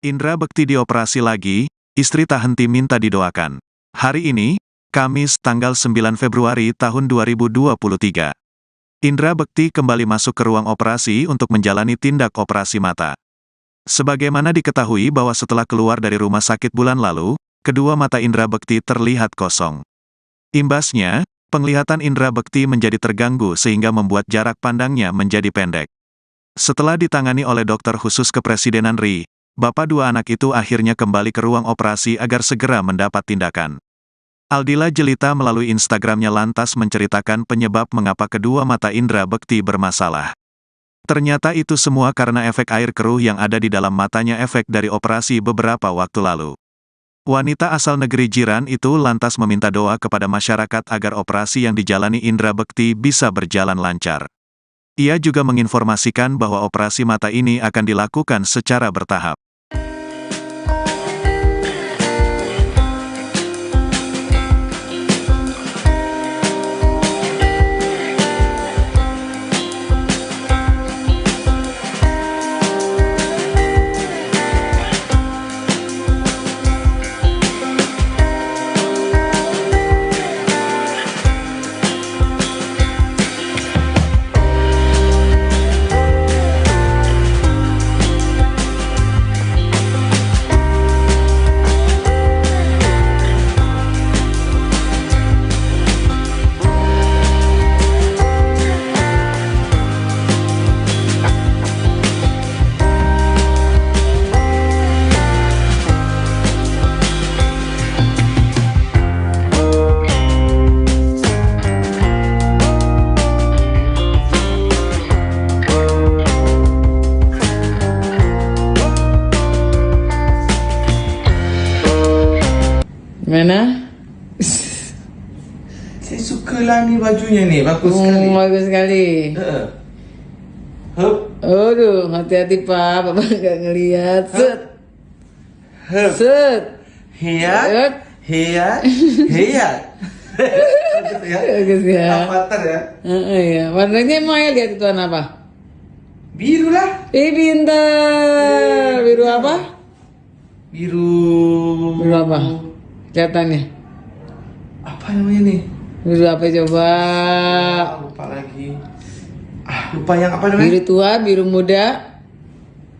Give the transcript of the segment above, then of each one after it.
Indra Bekti dioperasi lagi, istri tak henti minta didoakan. Hari ini, Kamis tanggal 9 Februari tahun 2023. Indra Bekti kembali masuk ke ruang operasi untuk menjalani tindak operasi mata. Sebagaimana diketahui bahwa setelah keluar dari rumah sakit bulan lalu, kedua mata Indra Bekti terlihat kosong. Imbasnya, penglihatan Indra Bekti menjadi terganggu sehingga membuat jarak pandangnya menjadi pendek. Setelah ditangani oleh dokter khusus kepresidenan RI, bapak dua anak itu akhirnya kembali ke ruang operasi agar segera mendapat tindakan. Aldila Jelita melalui Instagramnya lantas menceritakan penyebab mengapa kedua mata Indra Bekti bermasalah. Ternyata itu semua karena efek air keruh yang ada di dalam matanya efek dari operasi beberapa waktu lalu. Wanita asal negeri jiran itu lantas meminta doa kepada masyarakat agar operasi yang dijalani Indra Bekti bisa berjalan lancar. Ia juga menginformasikan bahwa operasi mata ini akan dilakukan secara bertahap. Mana? Saya sukalah ni bajunya ni, bagus sekali. Bagus sekali. Hup. Aduh, hati-hati Pak, Bapak nggak ngelihat. Set, Hup. set. Hiat. Hiat. Hiat. Bagus ya. Bagus ya. Avatar ya. Iya, warnanya emang ya lihat itu warna apa? Biru lah. Pintar. Biru apa? Biru. Biru apa? Kelihatannya. Apa namanya nih? Biru apa coba? Lupa lagi. Lupa yang apa namanya? Biru tua, biru muda.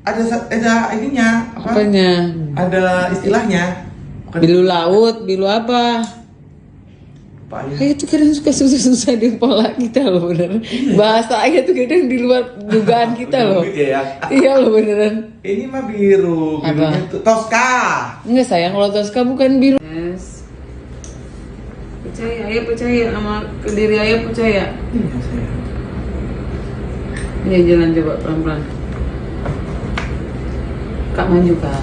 Ada ininya. Apa? Apanya? Ada istilahnya. Bukan Biru laut, biru apa? lupa ya. Kayak itu kadang suka susah-susah di kepala kita loh beneran. Bahasa aja tuh kadang di luar dugaan kita loh. Ya. Iya loh beneran. Ini mah biru. Apa? Birunya tuh Tosca. Enggak sayang, kalau Tosca bukan biru. Yes. Percaya, ayah percaya sama ke diri ayah percaya. Iya saya. Iya jalan coba pelan-pelan. Kak maju kak.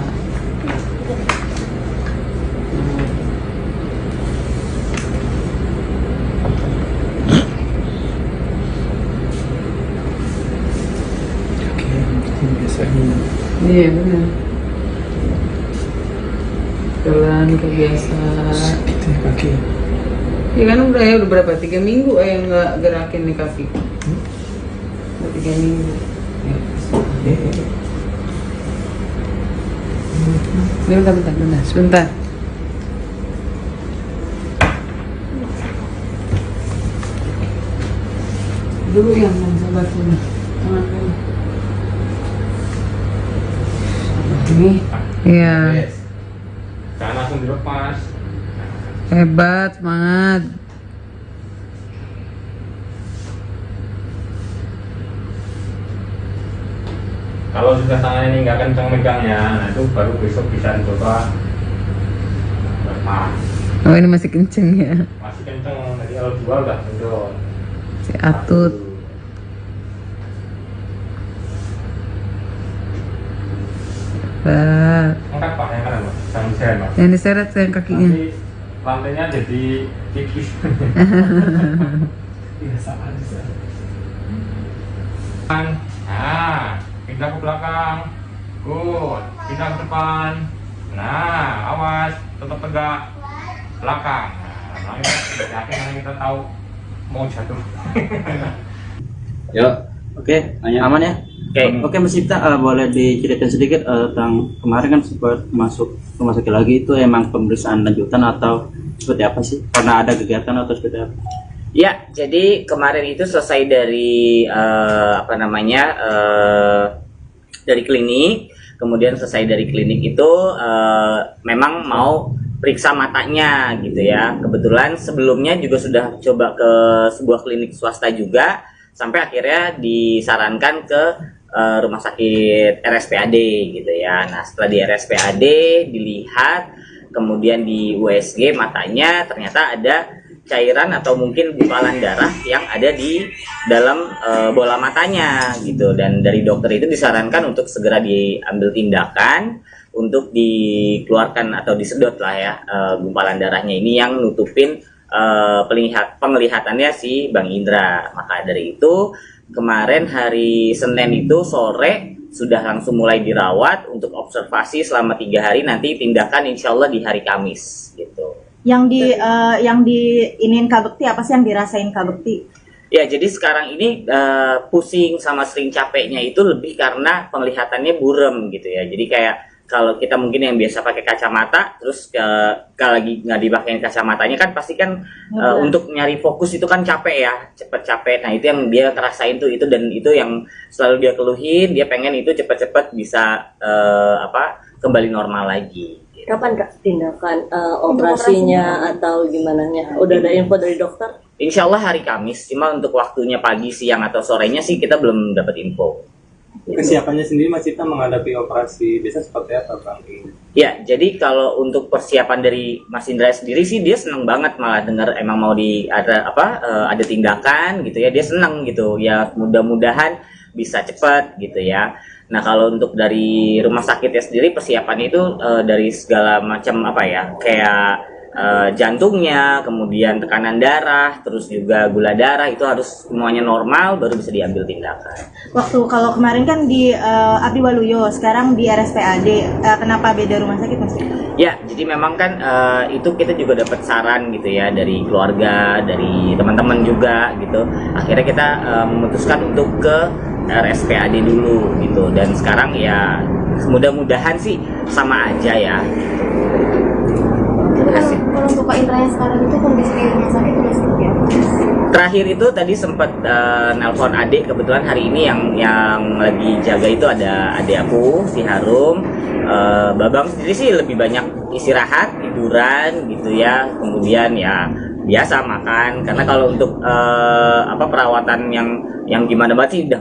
Biasanya. Iya benar. Jalan kebiasa. Gitu ya kaki. Ya kan udah berapa? 3 minggu ayah nggak gerakin nih kaki. Udah 3 minggu. Ya. Ini bentar, sebentar. Dulu yang sabar dulu. Tangan dulu. Ini. Iya. Jangan langsung dilepas. Hebat, semangat. Kalau sudah tangan ini nggak kencang megangnya, nah itu baru besok bisa dicoba lepas. Oh ini masih kenceng ya. Masih kencang, tadi kalau dua udah kendor. Si Atut. Hebat. Angkat pak, yang kanan pak, jangan diseret pak. Yang diseret sayang kakinya. Nanti lantainya jadi tipis. Iya sama bisa. Nah, pindah ke belakang. Good, pindah ke depan. Nah, awas, tetap tegak. Belakang. Nah, yakin kita tahu mau jatuh. Yuk, oke, aman ya? Oke, Mas Cipta, boleh diceritain sedikit tentang kemarin kan sempat masuk rumah sakit lagi, itu emang pemeriksaan lanjutan atau seperti apa sih? Karena ada kegiatan atau seperti apa? Ya, jadi kemarin itu selesai dari dari klinik, kemudian selesai dari klinik itu memang mau periksa matanya gitu ya. Kebetulan sebelumnya juga sudah coba ke sebuah klinik swasta juga, sampai akhirnya disarankan ke rumah sakit RSPAD gitu ya. Nah, setelah di RSPAD dilihat, kemudian di USG matanya ternyata ada cairan atau mungkin gumpalan darah yang ada di dalam bola matanya gitu, dan dari dokter itu disarankan untuk segera diambil tindakan untuk dikeluarkan atau disedot lah ya gumpalan darahnya ini yang nutupin penglihatannya si Bang Indra. Maka dari itu kemarin hari Senin itu sore sudah langsung mulai dirawat untuk observasi selama 3 hari, nanti tindakan insya Allah di hari Kamis gitu. Yang diinin Kak Bekti apa sih, yang dirasain Kak Bekti? Ya, jadi sekarang ini pusing sama sering capeknya itu lebih karena penglihatannya burem gitu ya. Jadi kayak kalau kita mungkin yang biasa pakai kacamata, terus kalau lagi nggak dipakai kacamatanya kan pasti kan untuk nyari fokus itu kan capek ya, cepet capek. Nah itu yang dia ngerasain tuh itu, dan itu yang selalu dia keluhin. Dia pengen itu cepet-cepet bisa kembali normal lagi. Kapan Kak tindakan operasinya atau gimana nya? Udah ada info dari dokter? Insya Allah hari Kamis. Cuma untuk waktunya pagi, siang atau sorenya sih kita belum dapat info. Kesiapannya sendiri Mas Cipta menghadapi operasi biasa seperti apa Bang? Ya, jadi kalau untuk persiapan dari Mas Indra sendiri sih dia seneng banget, malah dengar emang mau ada tindakan gitu ya, dia seneng gitu ya, mudah-mudahan bisa cepat gitu ya. Nah kalau untuk dari rumah sakitnya sendiri persiapannya itu dari segala macam kayak jantungnya, kemudian tekanan darah, terus juga gula darah itu harus semuanya normal baru bisa diambil tindakan. Waktu kalau kemarin kan di Abdi Waluyo, sekarang di RSPAD, kenapa beda rumah sakit Mas? Ya, jadi memang kan itu kita juga dapat saran gitu ya dari keluarga, dari teman-teman juga gitu. Akhirnya kita memutuskan untuk ke RSPAD dulu gitu, dan sekarang ya mudah-mudahan sih sama aja ya. Kalau untuk Pak Indra yang sekarang itu kondisi di rumah sakit udah seperti apa? Terakhir itu tadi sempat nelpon adik, kebetulan hari ini yang lagi jaga itu ada adik aku si Harum. Babang sendiri sih lebih banyak istirahat, tiduran gitu ya, kemudian ya biasa makan, karena kalau untuk perawatan yang gimana banget sih udah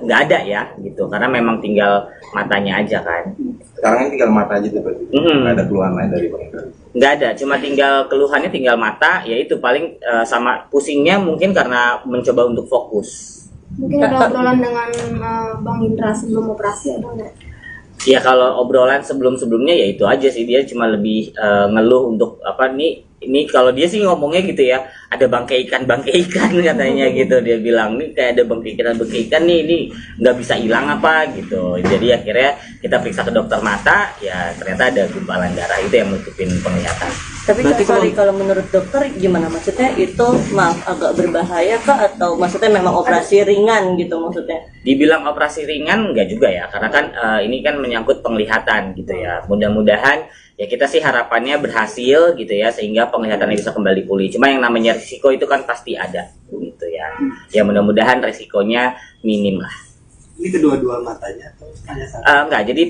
nggak ada ya gitu, karena memang tinggal matanya aja kan. Sekarang tinggal mata aja tuh berarti. Nggak ada keluhan lain dari Bang Indra? Nggak ada, cuma keluhannya tinggal mata, yaitu paling sama pusingnya mungkin karena mencoba untuk fokus. Mungkin ada obrolan dengan Bang Indra sebelum operasi ada nggak? Ya kalau obrolan sebelumnya ya itu aja sih, dia cuma lebih ngeluh untuk ini kalau dia sih ngomongnya gitu ya, ada bangkai ikan katanya gitu, dia bilang nih kayak ada bangkai ikan nih, ini nggak bisa hilang apa gitu. Jadi akhirnya kita periksa ke dokter mata, ya ternyata ada gumpalan darah itu yang nutupin penglihatan. Tapi kalau menurut dokter gimana, maksudnya itu agak berbahaya kah, atau maksudnya memang operasi ringan gitu maksudnya? Dibilang operasi ringan enggak juga ya, karena kan ini kan menyangkut penglihatan gitu ya. Mudah-mudahan ya kita sih harapannya berhasil gitu ya, sehingga penglihatannya bisa kembali pulih. Cuma yang namanya risiko itu kan pasti ada gitu ya. Ya mudah-mudahan risikonya minim lah. Ini kedua-dua matanya atau hanya satu? Enggak, jadi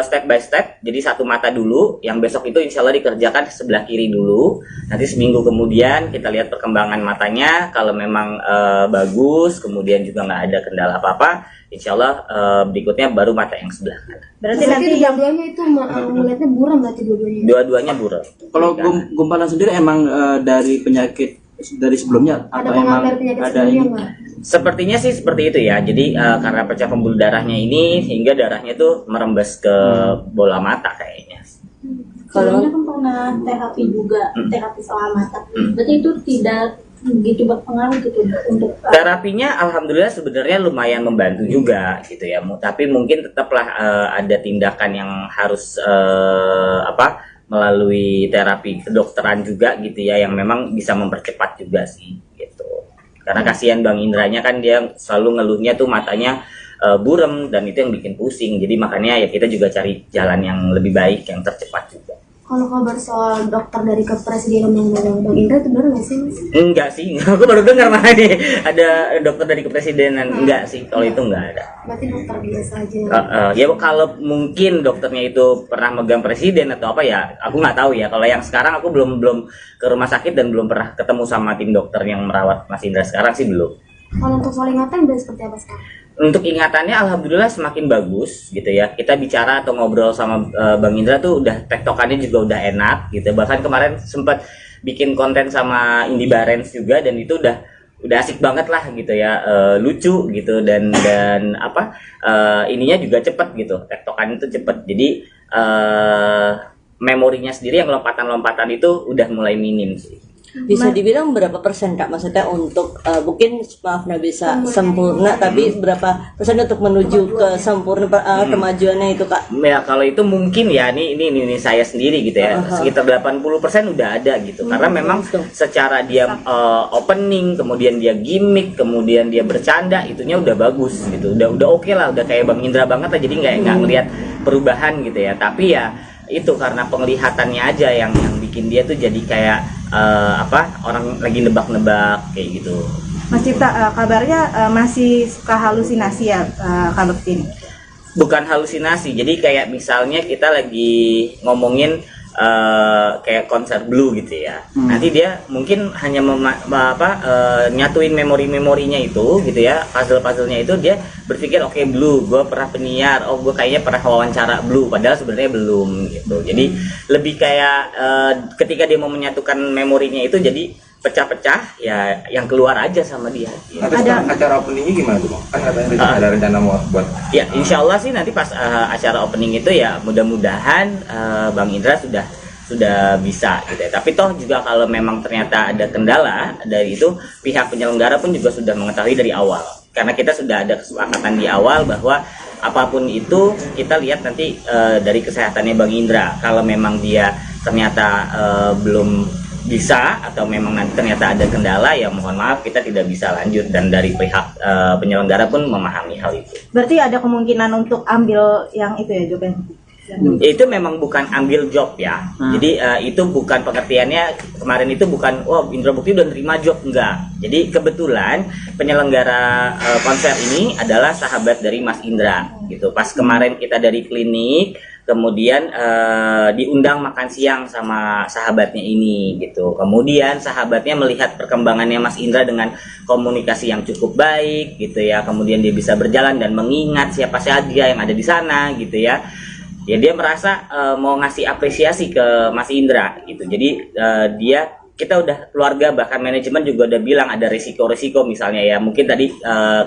step by step. Jadi satu mata dulu, yang besok itu insya Allah dikerjakan sebelah kiri dulu. Nanti seminggu kemudian kita lihat perkembangan matanya. Kalau memang bagus, kemudian juga nggak ada kendala apa-apa, insya Allah berikutnya baru mata yang sebelah kanan. Berarti nanti dua-duanya itu melihatnya buram, berarti dua-duanya? Dua-duanya buram. Kalau gumpalan sendiri emang dari penyakit dari sebelumnya atau emang ada ini? Sepertinya sih seperti itu ya. Jadi karena pecah pembuluh darahnya ini sehingga darahnya tuh merembes ke bola mata kayaknya. Kalau kan pernah terapi juga, terapi soal mata. Berarti itu tidak begitu berpengaruh gitu untuk terapinya alhamdulillah sebenarnya lumayan membantu juga gitu ya. Tapi mungkin tetaplah ada tindakan yang harus melalui terapi kedokteran juga gitu ya, yang memang bisa mempercepat juga sih gitu. Karena kasihan Bang Indranya kan dia selalu ngeluhnya tuh matanya burem, dan itu yang bikin pusing. Jadi makanya ya kita juga cari jalan yang lebih baik, yang tercepat juga. Kalau kabar soal dokter dari kepresidenan yang megang Bang Indra itu benar nggak sih Mas? Enggak sih, aku baru dengar malah nih ada dokter dari kepresidenan. Enggak sih, kalau itu enggak ada. Berarti dokter biasa aja. Ya kalau mungkin dokternya itu pernah megang presiden atau apa ya, aku nggak tahu ya. Kalau yang sekarang aku belum ke rumah sakit dan belum pernah ketemu sama tim dokter yang merawat Mas Indra sekarang sih belum. Kalau untuk soal ingatan udah seperti apa sekarang? Untuk ingatannya alhamdulillah semakin bagus gitu ya. Kita bicara atau ngobrol sama Bang Indra tuh udah tektokannya juga udah enak gitu. Bahkan kemarin sempat bikin konten sama Indi Barens juga, dan itu udah asik banget lah gitu ya, lucu gitu, dan apa ininya juga cepet gitu, tektokannya itu cepet. Jadi memorinya sendiri yang lompatan-lompatan itu udah mulai minim sih. Bisa dibilang berapa persen Kak, maksudnya untuk mungkin maaf nggak bisa sempurna, tapi berapa persen untuk menuju ke sempurna kemajuannya itu Kak? Ya kalau itu mungkin ya ini saya sendiri gitu ya, sekitar 80% udah ada gitu, karena memang secara dia opening, kemudian dia gimmick, kemudian dia bercanda, itunya udah bagus gitu, udah oke lah, udah kayak Bang Indra banget lah, jadi nggak ngelihat perubahan gitu ya. Tapi ya itu karena penglihatannya aja yang bikin dia tuh jadi kayak orang lagi nebak-nebak kayak gitu. Mas Cipta, kabarnya masih suka halusinasi ya Kak Bekti? Bukan halusinasi, jadi kayak misalnya kita lagi ngomongin kayak konser Blue gitu ya. Nanti dia mungkin hanya nyatuin memorinya itu gitu ya, puzzle-puzzlenya itu dia berpikir oke, Blue, gue pernah penyiar, oh gue kayaknya pernah wawancara Blue, padahal sebenarnya belum gitu. Jadi lebih kayak ketika dia mau menyatukan memorinya itu jadi pecah-pecah ya, yang keluar aja sama dia. Ada acara openingnya gimana tuh Bang? Kan katanya ada rencana mau buat. Ya insya Allah sih nanti pas acara opening itu ya mudah-mudahan Bang Indra sudah bisa gitu ya. Tapi toh juga kalau memang ternyata ada kendala dari itu, pihak penyelenggara pun juga sudah mengetahui dari awal. Karena kita sudah ada kesepakatan di awal bahwa apapun itu kita lihat nanti dari kesehatannya Bang Indra. Kalau memang dia ternyata belum bisa atau memang nanti ternyata ada kendala, ya mohon maaf kita tidak bisa lanjut, dan dari pihak penyelenggara pun memahami hal itu. Berarti ada kemungkinan untuk ambil yang itu ya, Joben? Itu memang bukan ambil job ya. Jadi itu bukan pengertiannya kemarin itu bukan Indra Bekti udah nerima job, enggak. Jadi kebetulan penyelenggara konser ini adalah sahabat dari Mas Indra gitu. Pas kemarin kita dari klinik, kemudian diundang makan siang sama sahabatnya ini gitu. Kemudian sahabatnya melihat perkembangannya Mas Indra dengan komunikasi yang cukup baik gitu ya. Kemudian dia bisa berjalan dan mengingat siapa saja yang ada di sana gitu ya. Ya dia merasa mau ngasih apresiasi ke Mas Indra gitu. Jadi kita udah keluarga, bahkan manajemen juga udah bilang ada resiko-resiko misalnya ya. Mungkin tadi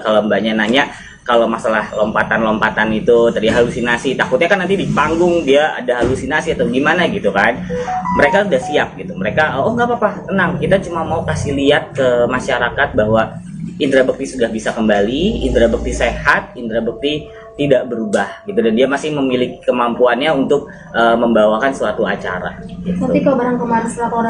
kalau Mbaknya nanya kalau masalah lompatan-lompatan itu tadi halusinasi, takutnya kan nanti di panggung dia ada halusinasi atau gimana gitu kan. Mereka udah siap gitu. Mereka nggak apa-apa, tenang. Kita cuma mau kasih lihat ke masyarakat bahwa Indra Bekti sudah bisa kembali, Indra Bekti sehat, Indra Bekti tidak berubah gitu, dan dia masih memiliki kemampuannya untuk membawakan suatu acara gitu. Tapi kalau barang kemarin setelah keluar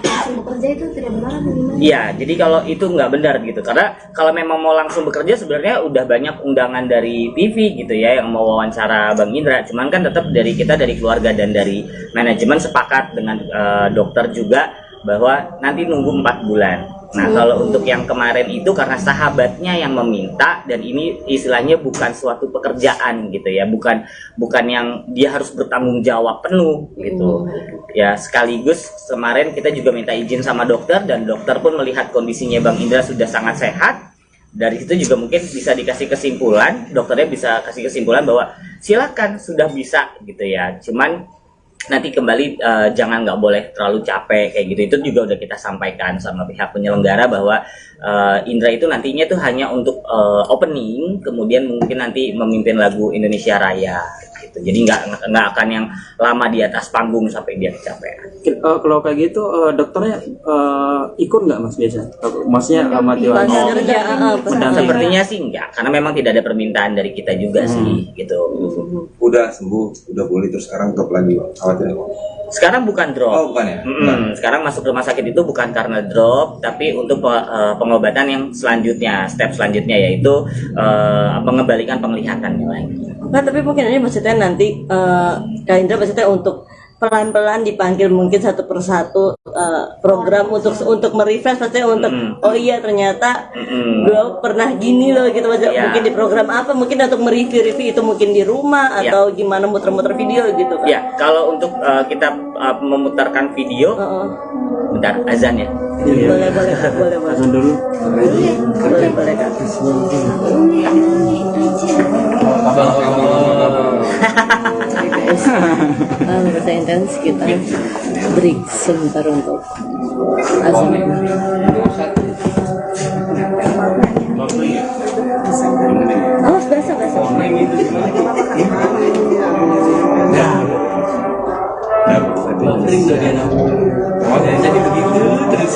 langsung bekerja itu tidak benar atau gimana? Iya, jadi kalau itu nggak benar gitu, karena kalau memang mau langsung bekerja sebenarnya udah banyak undangan dari TV gitu ya yang mau wawancara Bang Indra, cuman kan tetap dari kita, dari keluarga dan dari manajemen sepakat dengan dokter juga bahwa nanti nunggu 4 bulan. Nah kalau untuk yang kemarin itu karena sahabatnya yang meminta, dan ini istilahnya bukan suatu pekerjaan gitu ya, bukan yang dia harus bertanggung jawab penuh gitu ya. Sekaligus kemarin kita juga minta izin sama dokter, dan dokter pun melihat kondisinya Bang Indra sudah sangat sehat. Dari situ juga mungkin bisa dikasih kesimpulan, dokternya bisa kasih kesimpulan bahwa silakan sudah bisa gitu ya, cuman nanti kembali jangan nggak boleh terlalu capek kayak gitu. Itu juga udah kita sampaikan sama pihak penyelenggara bahwa Indra itu nantinya tuh hanya untuk opening, kemudian mungkin nanti memimpin lagu Indonesia Raya gitu. Jadi nggak akan yang lama di atas panggung sampai dia kecapean. Kalau kayak gitu dokternya ikut nggak Mas biasa? Maksudnya Mati Pas Wali kerja, pendamping. Sepertinya sih enggak, karena memang tidak ada permintaan dari kita juga sih gitu. Udah sembuh, udah boleh terus sekarang drop lagi khawatir. Sekarang bukan drop. Oh, bukan ya? Sekarang masuk rumah sakit itu bukan karena drop, tapi untuk pengobatan yang selanjutnya, step selanjutnya yaitu mengembalikan penglihatannya lagi. Nah, tapi mungkin ini maksudnya nanti Kak Indra maksudnya untuk pelan-pelan dipanggil mungkin satu persatu program untuk merefresh maksudnya untuk oh iya ternyata gue pernah gini loh gitu maksudnya mungkin di program apa mungkin untuk mereview itu mungkin di rumah atau gimana muter-muter video gitu kan. Ya, kalau untuk kita memutarkan video bentar azan ya. Boleh Kak. Azan dulu. Boleh Kak. Bahasa intens kita break sebentar untuk azan. Oh, berasa. Jadi begitu terus.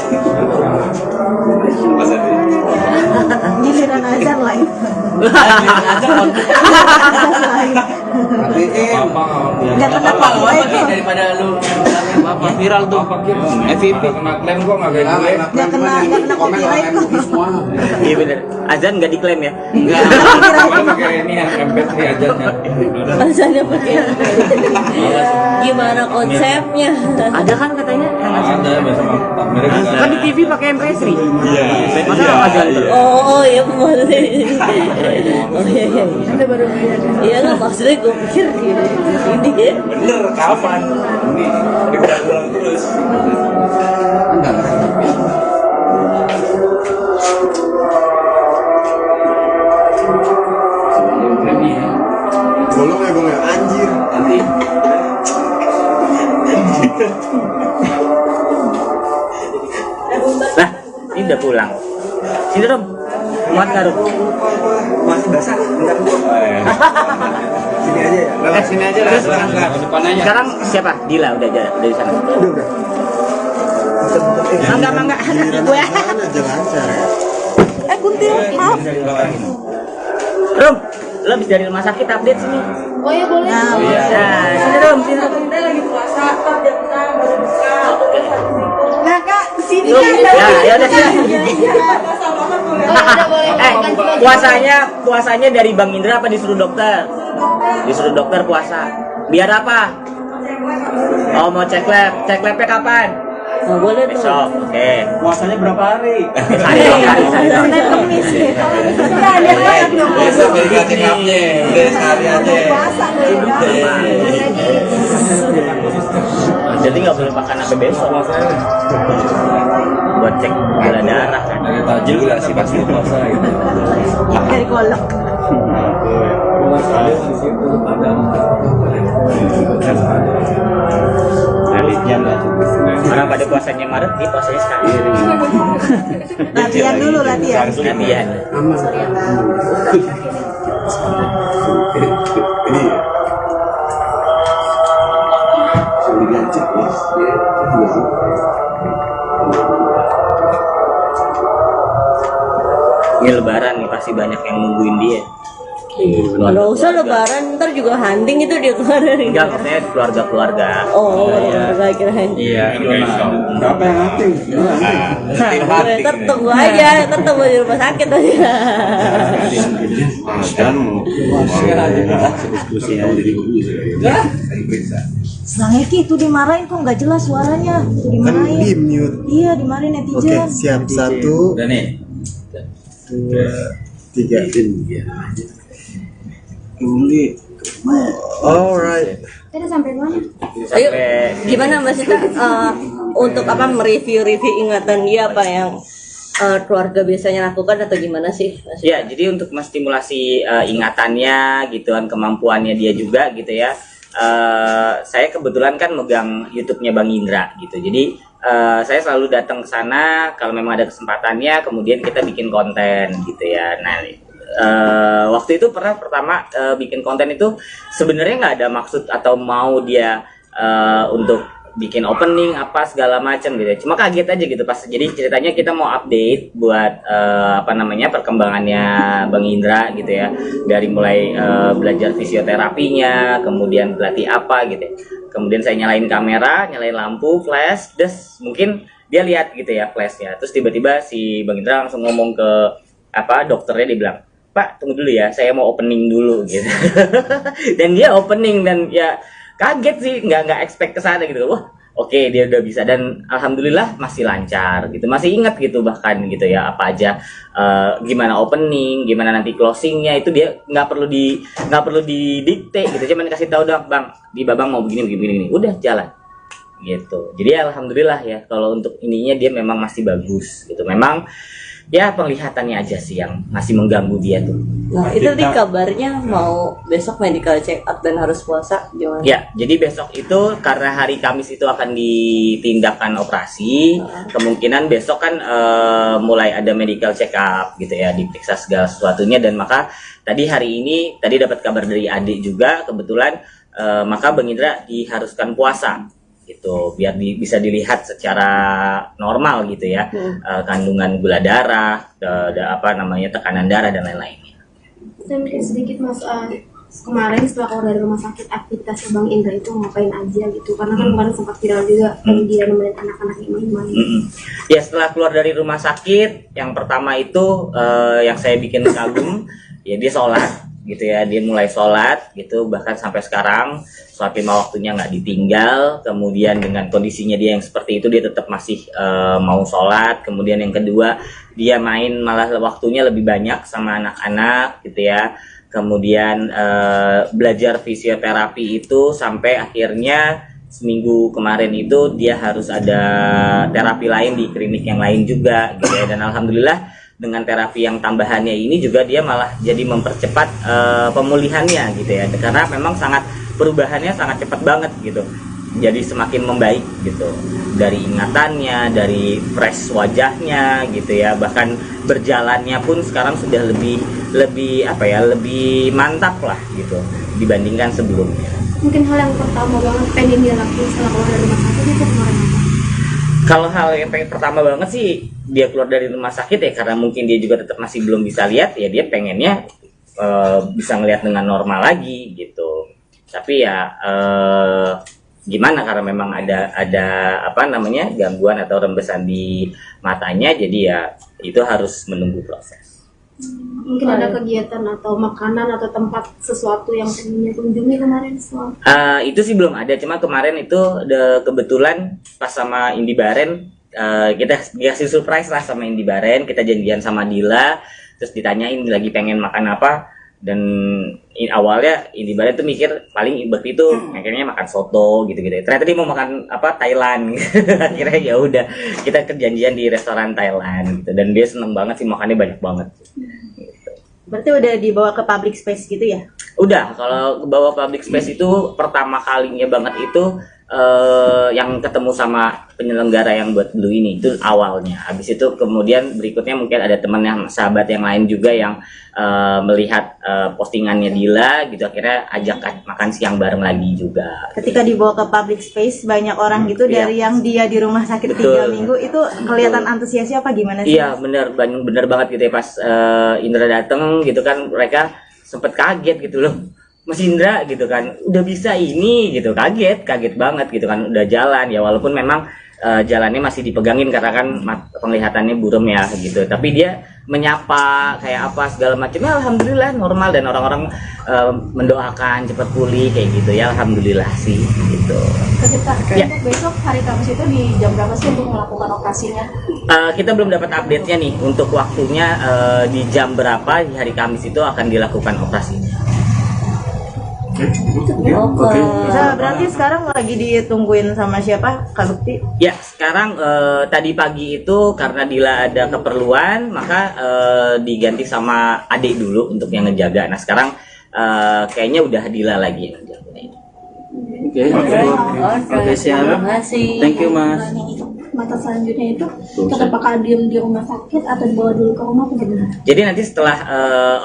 Giliran azan lain. Nggak kena copyright kok. Daripada lu apa viral tuh FVP kena klaim gua enggak kayak gue. Nggak kena copyright kok. Iya benar. Azan nggak diklaim ya? Enggak. Pakai ini yang MP3 azannya. Azannya pakai gimana konsepnya? Ada kan katanya? Ada biasa mereka Kan di TV pakai MP3. Iya. Masa azan terus? Oh iya maksudnya. Oh iya. Anda baru lihat. Iya nggak maksudnya gue pikir ini ya. Bener kapan? Ini diulang terus. Bolong ya bang ya, anjir. Nanti Lah, ini udah pulang. Sini Rom. Muat nggak Rom? Masih basah, bentar. Sini aja ya. sini aja lah. Depan aja. Sekarang siapa? Dila udah di sana. Udah. Mangga. Gue. Kuntil, maaf. Rom, lo habis dari rumah sakit update sini. Oh ya boleh. Nah, Nah, sini Rom. Kita lagi puasa, jam 6 baru buka. Nah kak, sini Rom, kan. ya udah sini. Oh udah boleh. Puasanya dari Bang Indra apa disuruh dokter? Disuruh dokter puasa. Biar apa? Oh mau cek lab. Cek labnya kapan? Oh, boleh tuh. Besok. Oke. Puasanya berapa hari? Hari. Senin Kemis. Nah, dia kan dong. Besok berikan check-up-nya. Udah sekali aja. Puasa Jadi nggak boleh makan sampai besok. Buat cek gula darah kan. Dari tajil udah sih pasti puasa gitu. dari kolok. Orang pada puasanya Maret, ini puasanya sekali. Latihan dulu latihan. Latihan. Ini ya. Ini lebaran nih pasti banyak yang nungguin dia. Nggak usah lebaran ntar juga hunting itu dia keluar dari. Enggak, maksudnya keluarga-keluarga. Oh, nggak kirain. Iya, Siapa yang ngating? Tetep aja, tetep di rumah sakit aja. Dan mau Bang Eki itu dimarahin kok nggak jelas suaranya. Dimarahin. di mute. Iya dimarahin netizen. Oke, siap. 1, udah nih. 2, 3. Alright. Kita sampai mana? Ayo, gimana Mbak Sita untuk apa mereview ingatan dia apa yang keluarga biasanya lakukan atau gimana sih? Mbak Sita? Ya, jadi untuk menstimulasi ingatannya gitu kan, kemampuannya dia juga gitu ya. Saya kebetulan kan megang YouTube-nya Bang Indra gitu. Jadi saya selalu datang ke sana kalau memang ada kesempatannya, kemudian kita bikin konten gitu ya. Nah, waktu itu pertama bikin konten itu sebenarnya nggak ada maksud atau mau dia untuk bikin opening apa segala macam gitu. Cuma kaget aja gitu pas. Jadi ceritanya kita mau update buat perkembangannya Bang Indra gitu ya. Dari mulai belajar fisioterapinya, kemudian berlatih apa gitu. Kemudian saya nyalain kamera, nyalain lampu, flash, mungkin dia lihat gitu ya flashnya. Terus tiba-tiba si Bang Indra langsung ngomong ke dokternya, dia bilang, "Pak, tunggu dulu ya, saya mau opening dulu," gitu. Dan dia opening dan ya kaget sih, nggak expect ke sana gitu. Wah, oke, dia udah bisa dan alhamdulillah masih lancar gitu. Masih ingat gitu bahkan gitu ya apa aja, gimana opening, gimana nanti closingnya itu dia nggak perlu didikte gitu. Cuman dikasih tahu dong, Bang, di Babang mau begini, udah jalan gitu. Jadi alhamdulillah ya kalau untuk ininya dia memang masih bagus gitu. Memang ya penglihatannya aja sih yang masih mengganggu dia tuh. Nah, itu tadi kabarnya mau besok medical check up dan harus puasa gimana? Ya, jadi besok itu karena hari Kamis itu akan ditindakkan operasi, kemungkinan besok kan mulai ada medical check up gitu ya, diperiksa segala sesuatunya. Dan maka tadi dapat kabar dari adik juga kebetulan, maka Bang Indra diharuskan puasa gitu biar bisa dilihat secara normal gitu ya, kandungan gula darah, tekanan darah dan lain-lainnya. Saya mungkin sedikit Mas, kemarin setelah keluar dari rumah sakit aktivitas Bang Indra itu ngapain aja gitu, karena kan kemarin sempat viral juga dia nemenin anak-anak main-main. Ya setelah keluar dari rumah sakit, yang pertama itu yang saya bikin kagum ya dia sholat gitu ya, dia mulai sholat gitu, bahkan sampai sekarang sholat 5 waktunya nggak ditinggal. Kemudian dengan kondisinya dia yang seperti itu, dia tetap masih mau sholat. Kemudian yang kedua, dia main malah waktunya lebih banyak sama anak-anak gitu ya. Kemudian belajar fisioterapi itu sampai akhirnya seminggu kemarin itu dia harus ada terapi lain di klinik yang lain juga gitu ya. Dan alhamdulillah dengan terapi yang tambahannya ini juga dia malah jadi mempercepat pemulihannya gitu ya, karena memang perubahannya sangat cepat banget gitu, jadi semakin membaik gitu, dari ingatannya, dari fresh wajahnya gitu ya, bahkan berjalannya pun sekarang sudah lebih mantap lah gitu dibandingkan sebelumnya. Mungkin hal yang pertama banget pengen dia lakuin setelah keluar dari rumah sakit itu kemarin apa? Kalau hal yang pertama banget sih dia keluar dari rumah sakit ya, karena mungkin dia juga tetap masih belum bisa lihat ya, dia pengennya bisa ngelihat dengan normal lagi gitu. Tapi ya gimana, karena memang ada gangguan atau rembesan di matanya, jadi ya itu harus menunggu proses. Mungkin ada kegiatan atau makanan atau tempat sesuatu yang pengennya kunjungi kemarin soal? Itu sih belum ada, cuma kemarin itu kebetulan pas sama Indi Baren, kita dikasih surprise lah sama Indi Baren, kita janjian sama Dila, terus ditanyain lagi pengen makan apa, dan awalnya Indi Baren tuh mikir paling waktu itu akhirnya makan soto gitu-gitu. Ternyata dia mau makan Thailand. Akhirnya ya udah kita kerjanjian di restoran Thailand gitu, dan dia seneng banget sih, makannya banyak banget. Gitu. Berarti udah dibawa ke public space gitu ya? Udah, kalau bawa public space itu pertama kalinya banget itu yang ketemu sama penyelenggara yang buat Blue ini, itu awalnya. Habis itu kemudian berikutnya mungkin ada temannya, sahabat yang lain juga yang melihat postingannya Dila gitu, akhirnya ajak makan siang bareng lagi juga. Ketika dibawa ke public space banyak orang gitu, dari yang dia di rumah sakit 3 minggu itu kelihatan antusiasnya apa gimana sih? Iya bener banget gitu ya, pas Indra dateng gitu kan, mereka sempet kaget gitu loh, Mas Indra gitu kan udah bisa ini gitu, kaget banget gitu kan, udah jalan ya, walaupun memang jalannya masih dipegangin karena kan penglihatannya buram ya gitu, tapi dia menyapa kayak apa segala macamnya, alhamdulillah normal, dan orang-orang mendoakan cepat pulih kayak gitu ya, alhamdulillah sih gitu. Untuk besok hari Kamis itu di jam berapa sih untuk melakukan operasinya? Kita belum dapat update-nya nih untuk waktunya, di jam berapa di hari Kamis itu akan dilakukan operasinya. Berarti sekarang lagi ditungguin sama siapa, Kak Bukti? Ya, sekarang tadi pagi itu karena Dila ada keperluan, maka diganti sama adik dulu untuk yang ngejaga. Nah sekarang kayaknya udah Dila lagi yang ngejaga. Oke, siap. Thank you, Mas. mata selanjutnya itu tetap bakal diem di rumah sakit atau dibawa dulu ke rumah atau gimana? Jadi nanti setelah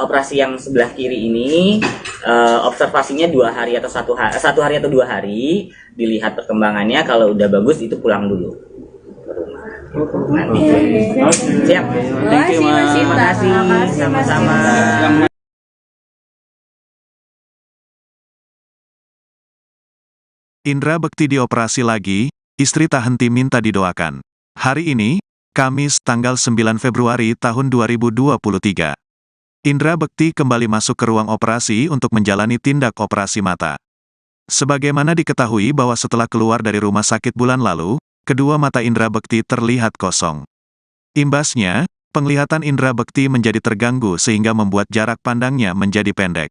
operasi yang sebelah kiri ini observasinya 2 hari atau 1 hari atau 2 hari, dilihat perkembangannya. Kalau udah bagus itu pulang dulu ke rumah. Nanti. Siap. Thank you, Mas. Terima kasih. Sama-sama. Indra Bekti dioperasi lagi, istri tak henti minta didoakan. Hari ini, Kamis tanggal 9 Februari tahun 2023. Indra Bekti kembali masuk ke ruang operasi untuk menjalani tindak operasi mata. Sebagaimana diketahui bahwa setelah keluar dari rumah sakit bulan lalu, kedua mata Indra Bekti terlihat kosong. Imbasnya, penglihatan Indra Bekti menjadi terganggu sehingga membuat jarak pandangnya menjadi pendek.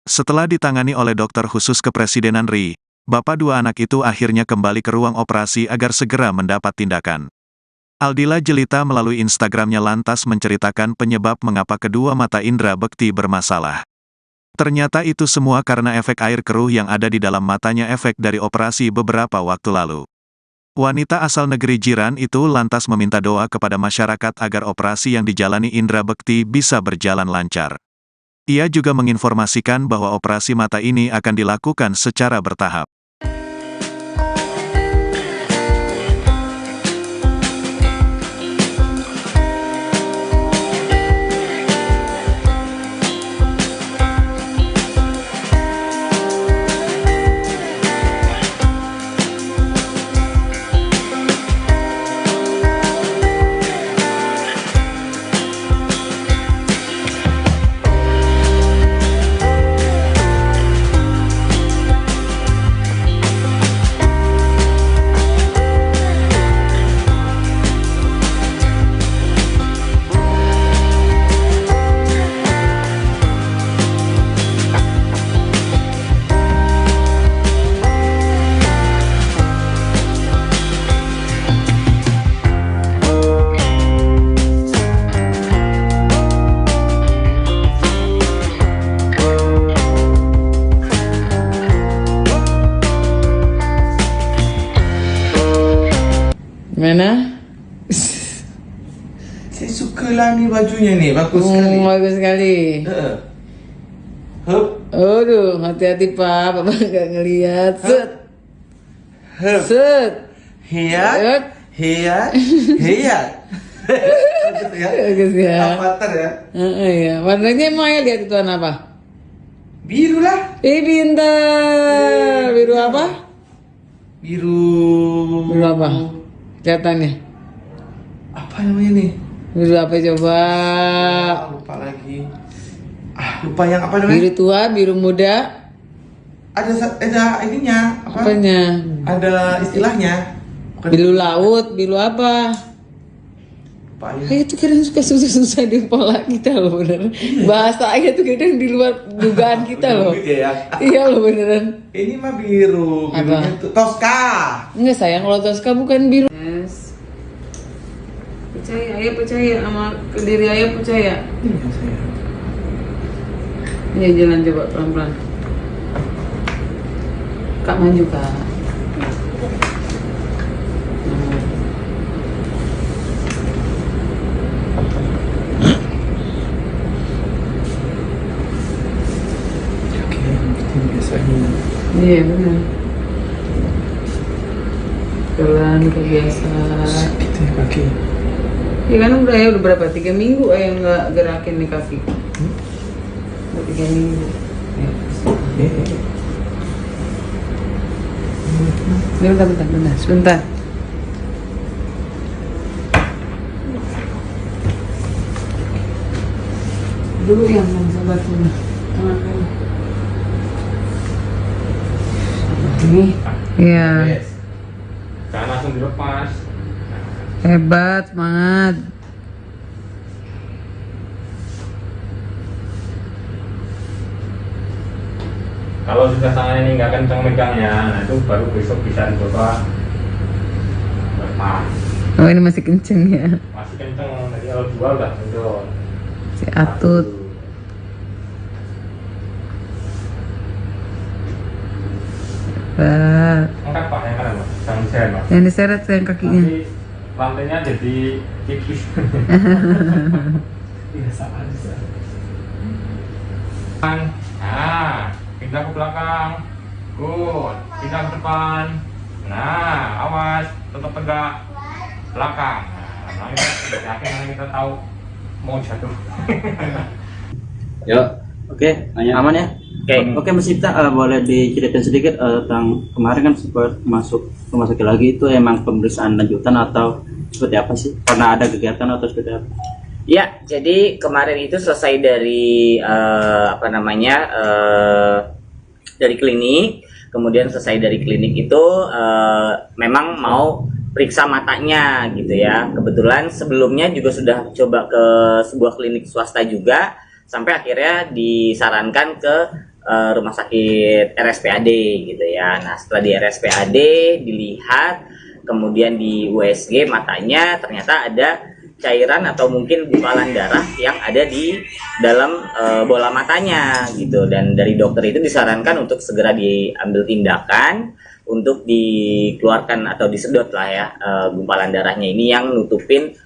Setelah ditangani oleh dokter khusus kepresidenan RI, bapak 2 anak itu akhirnya kembali ke ruang operasi agar segera mendapat tindakan. Aldila Jelita melalui Instagramnya lantas menceritakan penyebab mengapa kedua mata Indra Bekti bermasalah. Ternyata itu semua karena efek air keruh yang ada di dalam matanya efek dari operasi beberapa waktu lalu. Wanita asal negeri jiran itu lantas meminta doa kepada masyarakat agar operasi yang dijalani Indra Bekti bisa berjalan lancar. Ia juga menginformasikan bahwa operasi mata ini akan dilakukan secara bertahap. Mana? Saya sukalah ni bajunya ni, bagus sekali. Bagus sekali. Hup. Aduh, hati-hati Pak, Bapak nggak ngelihat. Set. Hup. Set. Hiat. Hiat. Hiat. Bagus ya. Bagus ya. Avatar ya. Iya, warnanya emang ya lihat itu warna apa? Biru lah. Pintar. Biru apa? Biru. Biru apa? Kelihatannya. Apa namanya nih? Biru apa coba? Lupa lagi. Lupa yang apa namanya? Biru tua, biru muda. Ada ininya. Apanya? Ada istilahnya. Biru laut, biru apa? Itu kadang suka susah-susah di kepala kita loh beneran. Bahasa aja tuh kadang di luar dugaan kita loh. Iya loh beneran. Ini mah biru. Birunya tuh Tosca. Enggak sayang, kalau Tosca bukan biru. Yes. Percaya, ayah percaya sama diri ayah percaya. Iya sayang. Ya jalan coba pelan-pelan. Kak maju Kak. Iya benar. Jalan kebiasa. Itu ya kaki. Ya kan udah berapa? 3 minggu ayah nggak gerakin nih kaki. Udah 3 minggu. Ya. Bentar, sebentar. Dulu yang sabar dulu. Ini, iya. Jangan langsung dilepas. Hebat, semangat. Kalau sudah tangan ini nggak kencang megangnya, nah itu baru besok bisa dicoba lepas. Oh ini masih kenceng ya? Masih kencang, tadi kalau 2 udah kendor. Si Atut. Angkat Pak, yang kanan Pak, jangan diseret Pak. Yang diseret yang kakinya. Nanti lantainya jadi tipis. Biasa aja. Nah, pindah ke belakang. Good. Pindah ke depan. Nah, awas, tetap tegak. Belakang. Nah, kita yakin kita tahu mau jatuh. Yuk. Oke, aman ya? Oke, Mas Cipta, boleh diceritain sedikit tentang kemarin kan sempat masuk rumah sakit lagi, itu emang pemeriksaan lanjutan atau seperti apa sih? Karena ada kegiatan atau seperti apa? Ya, jadi kemarin itu selesai dari dari klinik, kemudian selesai dari klinik itu memang mau periksa matanya gitu ya. Kebetulan sebelumnya juga sudah coba ke sebuah klinik swasta juga, sampai akhirnya disarankan ke rumah sakit RSPAD gitu ya. Nah, setelah di RSPAD dilihat, kemudian di USG matanya ternyata ada cairan atau mungkin gumpalan darah yang ada di dalam bola matanya gitu, dan dari dokter itu disarankan untuk segera diambil tindakan untuk dikeluarkan atau disedot lah ya gumpalan darahnya ini yang nutupin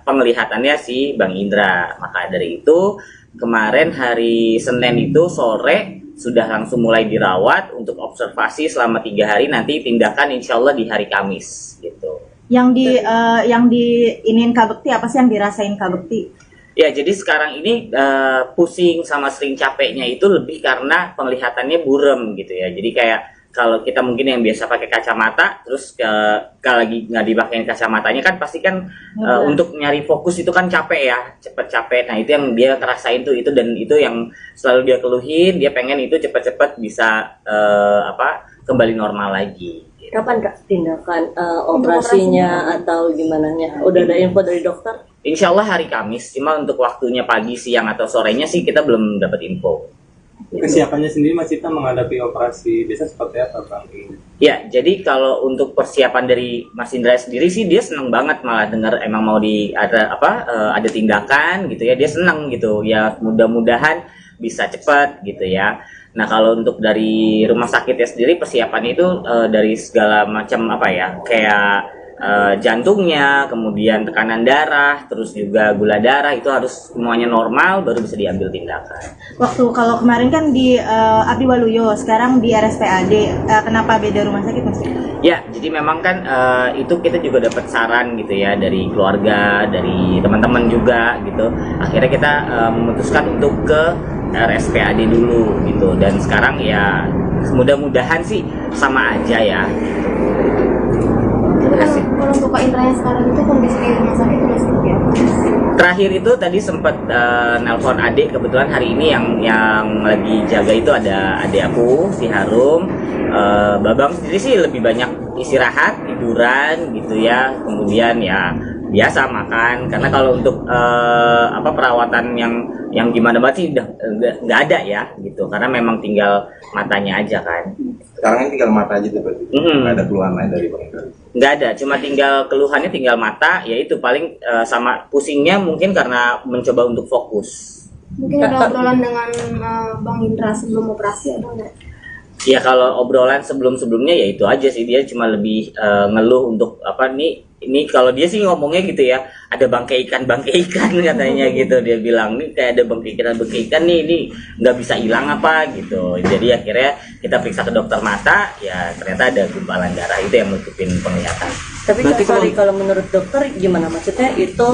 penglihatannya si Bang Indra. Maka dari itu kemarin hari Senin itu sore sudah langsung mulai dirawat untuk observasi selama 3 hari, nanti tindakan insya Allah di hari Kamis gitu. Yang diinin Kak Bekti apa sih, yang dirasain Kak Bekti? Ya, jadi sekarang ini pusing sama sering capeknya itu lebih karena penglihatannya burem gitu ya. Jadi kayak kalau kita mungkin yang biasa pakai kacamata, terus kalau lagi nggak dipakai kacamatanya kan pasti kan untuk nyari fokus itu kan capek ya, cepet capek. Nah itu yang dia ngerasain tuh itu, dan itu yang selalu dia keluhin. Dia pengen itu cepet-cepet bisa kembali normal lagi. Kapan Kak tindakan operasinya atau gimana nya? Udah ada info dari dokter? Insya Allah hari Kamis. Cuma untuk waktunya pagi, siang atau sorenya sih kita belum dapat info. Kesiapannya sendiri Mas Cipta menghadapi operasi biasa seperti apa Bang? Ya, jadi kalau untuk persiapan dari Mas Indra sendiri sih dia seneng banget, malah dengar emang mau ada tindakan gitu ya, dia seneng gitu ya, mudah-mudahan bisa cepat gitu ya. Nah kalau untuk dari rumah sakitnya sendiri persiapannya itu dari segala macam kayak jantungnya, kemudian tekanan darah, terus juga gula darah itu harus semuanya normal baru bisa diambil tindakan. Waktu kalau kemarin kan di Abdi Waluyo, sekarang di RSPAD, kenapa beda rumah sakit Mas? Ya, jadi memang kan itu kita juga dapat saran gitu ya dari keluarga, dari teman-teman juga gitu. Akhirnya kita memutuskan untuk ke RSPAD dulu gitu, dan sekarang ya mudah-mudahan sih sama aja ya. Kalau untuk Kak Indra yang sekarang itu kondisi di rumah sakit seperti apa? Terakhir itu tadi sempat nelpon adik, kebetulan hari ini yang lagi jaga itu ada adik aku si Harum. Babang sendiri sih lebih banyak istirahat, tiduran gitu ya, kemudian ya biasa makan, karena kalau untuk perawatan yang gimana banget sih udah nggak ada ya gitu, karena memang tinggal matanya aja kan. Sekarang ini tinggal mata aja tuh berarti. Nggak ada keluhan lain dari Bang Indra? Nggak ada, cuma keluhannya tinggal mata, yaitu paling sama pusingnya mungkin karena mencoba untuk fokus. Mungkin ada obrolan dengan Bang Indra sebelum operasi ada nggak? Ya kalau obrolan sebelumnya ya itu aja sih, dia cuma lebih ngeluh untuk ini kalau dia sih ngomongnya gitu ya, ada bangkai ikan katanya gitu, dia bilang nih kayak ada bangkai ikan nih, ini nggak bisa hilang apa gitu. Jadi akhirnya kita periksa ke dokter mata, ya ternyata ada gumpalan darah itu yang nutupin penglihatan. Tapi kalau menurut dokter gimana, maksudnya itu